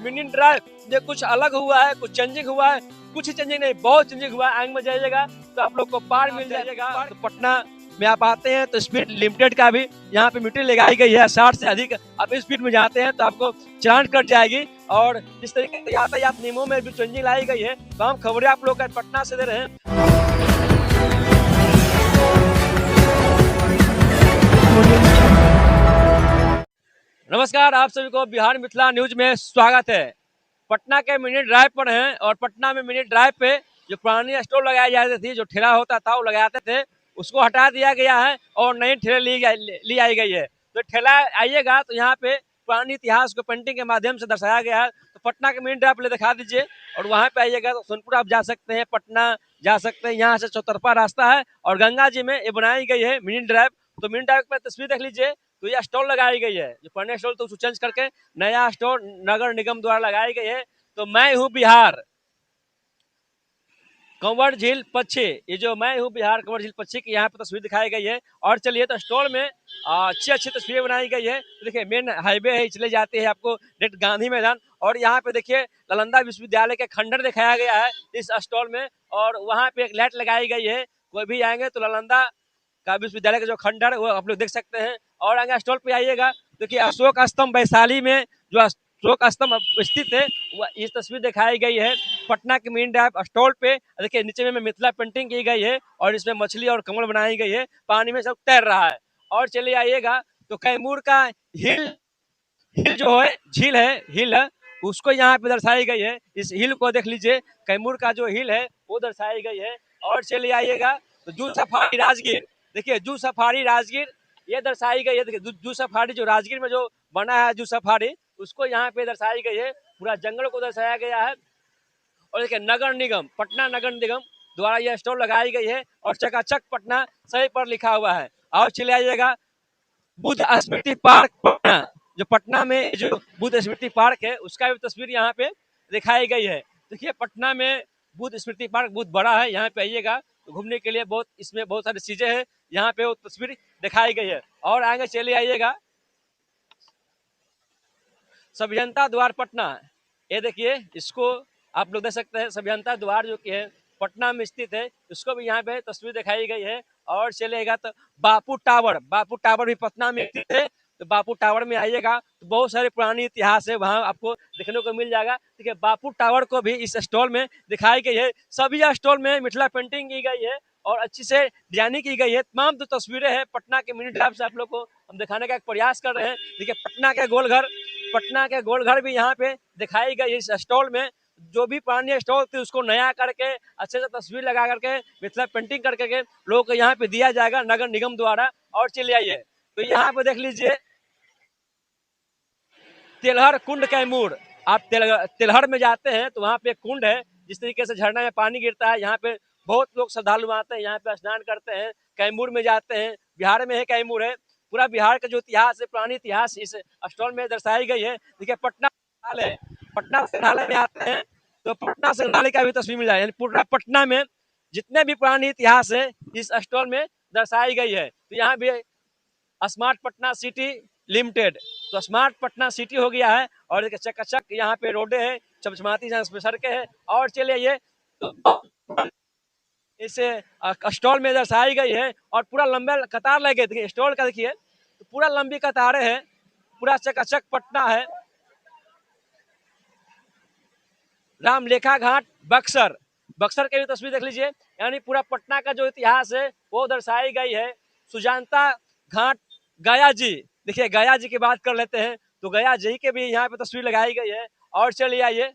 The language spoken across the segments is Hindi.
मिनी ड्राइव ये कुछ अलग हुआ है, कुछ चेंजिंग हुआ है, कुछ ही चेंजिंग नहीं, बहुत चेंजिंग हुआ है। आगे में जाइएगा तो आप लोग को पार्क मिल जाएगा। तो पटना में आप आते हैं तो स्पीड लिमिटेड का भी यहाँ पे मीटर लगाई गई है। 60 से अधिक आप स्पीड में जाते हैं तो आपको चालान कट जाएगी। और जिस तरीके से यातायात नियमों में भी चेंजिंग लाई गई है, तो हम खबरें आप लोग पटना से दे रहे हैं। नमस्कार, आप सभी को बिहार मिथिला न्यूज में स्वागत है। पटना के मिनी ड्राइव पर हैं और पटना में मिनी ड्राइव पे जो पुरानी स्टोर लगाई जाती थी, जो ठेला होता था वो लगाते थे, उसको हटा दिया गया है और नई ठेले ली आई गई है। तो ठेला आइएगा तो यहाँ पे पुरानी इतिहास को पेंटिंग के माध्यम से दर्शाया गया है। तो पटना के मिनी ड्राइव पहले दिखा दीजिए और वहाँ पे आइएगा तो सोनपुर आप जा सकते हैं, पटना जा सकते हैं। यहाँ से चौतरफा रास्ता है और गंगा जी में ये बनाई गई है मिनी ड्राइव। तो मिनी ड्राइव पर तस्वीर देख लीजिए, तो ये स्टॉल लगाई गई है। जो पुराने स्टॉल तो उसको चेंज करके नया स्टॉल नगर निगम द्वारा लगाई गई है। तो मैं हूँ बिहार कंवर झील पक्षी, ये जो मैं हूँ बिहार कंवर झील पक्षी की यहाँ पे तस्वीर दिखाई गई है। और चलिए तो स्टॉल में अच्छी अच्छी तस्वीरें बनाई गई है। तो देखिए मेन हाईवे है, चले जाते हैं आपको डायरेक्ट गांधी मैदान। और यहाँ पे देखिए नालंदा विश्वविद्यालय के खंडर दिखाया गया है इस स्टॉल में। और वहाँ पे एक लाइट लगाई गई है, कोई भी आएंगे तो नालंदा का विश्वविद्यालय का जो खंडर वो आप लोग देख सकते हैं। और आगे स्टॉल पे आइएगा, देखिए अशोक स्तंभ वैशाली में जो अशोक स्तंभ स्थित है, वह इस तस्वीर दिखाई गई है पटना के मेन ड्राइव स्टॉल पे। देखिए नीचे में मिथिला पेंटिंग की गई है और इसमें मछली और कमल बनाई गई है, पानी में सब तैर रहा है। और चलिए आइएगा तो कैमूर का हिल हिल जो है झील है, हिल है, उसको यहाँ पे दर्शाई गई है। इस हिल को देख लीजिए, कैमूर का जो हिल है वो दर्शाई गई है। और चलिए आइएगा तो जू सफारी राजगीर, देखिए जू सफारी राजगीर ये दर्शाई गई है। देखिए जू सफारी जो राजगीर में जो बना है जू सफारी, उसको यहाँ पे दर्शाई गई है। पूरा जंगल को दर्शाया गया है। और देखिए नगर निगम, पटना नगर निगम द्वारा यह स्टॉल लगाई गई है और चकाचक पटना सही पर लिखा हुआ है। और चले आइएगा बुद्ध स्मृति पार्क पटना, जो पटना में जो बुद्ध स्मृति पार्क है उसका भी तस्वीर यहाँ पे दिखाई गई है। देखिए पटना में बुद्ध स्मृति पार्क बहुत बड़ा है, यहाँ पे आइएगा तो घूमने के लिए बहुत इसमें बहुत सारी चीजें हैं, यहाँ पे वो तस्वीर दिखाई गई है। और आगे चले आइएगा सभ्यता द्वार पटना, ये देखिए इसको आप लोग देख सकते हैं। सभ्यता द्वार जो कि है पटना में स्थित है, इसको भी यहाँ पे तस्वीर दिखाई गई है। और चलेगा तो बापू टावर, बापू टावर भी पटना में स्थित है। तो बापू टावर में आइएगा तो बहुत सारे पुरानी इतिहास है वहाँ आपको देखने को मिल जाएगा। देखिए बापू टावर को भी इस स्टॉल में दिखाई गई है। सभी स्टॉल में मिथिला पेंटिंग की गई है और अच्छी से डिजाइनिंग की गई है। तमाम जो तस्वीरें हैं पटना के मिनी ड्राइव से आप लोग को हम दिखाने का एक प्रयास कर रहे हैं। देखिए पटना के गोलघर भी यहाँ पे दिखाई गई इस स्टॉल में। जो भी पुरानी स्टॉल थी उसको नया करके अच्छे से तस्वीर लगा करके मिथिला पेंटिंग करके लोगों को यहाँ पे दिया जाएगा नगर निगम द्वारा। और चलिए आइए तो यहाँ पे देख लीजिए तेलहर कुंड कैमूर। आप तेलहर में जाते हैं तो वहाँ पे एक कुंड है, जिस तरीके से झरना में पानी गिरता है, यहाँ पे बहुत लोग श्रद्धालु आते हैं, यहाँ पे स्नान करते हैं। कैमूर में जाते हैं, बिहार में है कैमूर है। पूरा बिहार का जो इतिहास है, पुरानी इतिहास इस स्टॉल में दर्शाई गई है। देखिए पटना संग्रहालय, पटना संग्रहालय में आते हैं तो पटना संग्रहालय का भी तस्वीर मिल जाए। यानी पूरा पटना में जितने भी पुरानी इतिहास है इस स्टॉल में दर्शाई गई है। तो यहाँ भी स्मार्ट पटना सिटी लिमिटेड, तो स्मार्ट पटना सिटी हो गया है। और चकाचक यहाँ पे रोडे है, चमचमाती सड़कें हैं। और चलिए ये तो इसे स्टॉल में दर्शाई गई है और पूरा लंबे कतार लगे। देखिए स्टॉल का देखिए तो पूरा लंबी कतारें हैं, पूरा चकाचक पटना है। रामलेखा घाट बक्सर, बक्सर के भी तस्वीर देख लीजिए। यानी पूरा पटना का जो इतिहास है वो दर्शाई गई है। सुजानता घाट गया जी, देखिए गया जी की बात कर लेते हैं तो गया जी के भी यहाँ पे तस्वीर लगाई गई है। और चलिए आइए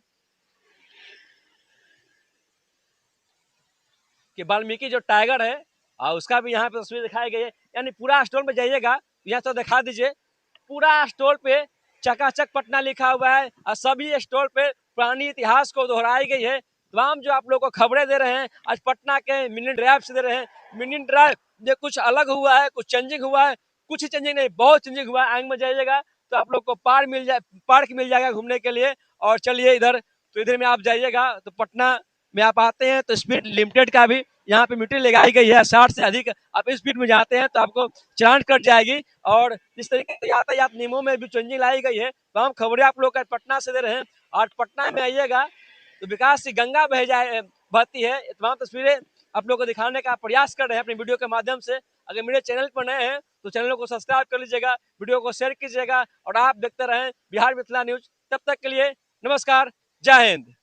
कि वाल्मीकि जो टाइगर है उसका भी यहाँ पे तस्वीर दिखाई गई है। यानी पूरा स्टॉल में जाइएगा यहाँ तो दिखा दीजिए, पूरा स्टॉल पे चकाचक पटना लिखा हुआ है और सभी स्टॉल पे पुरानी इतिहास को दोहराई गई है। तमाम जो आप लोग को खबरें दे रहे हैं आज पटना के मिनी ड्राइव से दे रहे हैं। मिनी ड्राइव ये कुछ अलग हुआ है, कुछ चेंजिंग हुआ है, कुछ ही चेंजिंग नहीं, बहुत चेंजिंग हुआ है। आगे में जाइएगा तो आप लोग को पार्क मिल जाएगा घूमने के लिए। और चलिए इधर तो इधर में आप जाइएगा तो पटना में आप आते हैं तो स्पीड लिमिटेड का भी यहाँ पे मीटर लगाई गई है। 60 से अधिक आप स्पीड में जाते हैं तो आपको चालान कट जाएगी। और जिस तरीके से यातायात नियमों में भी चेंजिंग लाई गई है, तमाम खबरें आप लोग पटना से दे रहे हैं। और पटना में आइएगा तो विकास की गंगा बहती है। तमाम तस्वीरें आप लोग को दिखाने का प्रयास कर रहे हैं अपने वीडियो के माध्यम से। अगर मेरे चैनल पर नए हैं तो चैनल को सब्सक्राइब कर लीजिएगा, वीडियो को शेयर कीजिएगा और आप देखते रहें बिहार मिथिला न्यूज। तब तक के लिए नमस्कार, जय हिंद।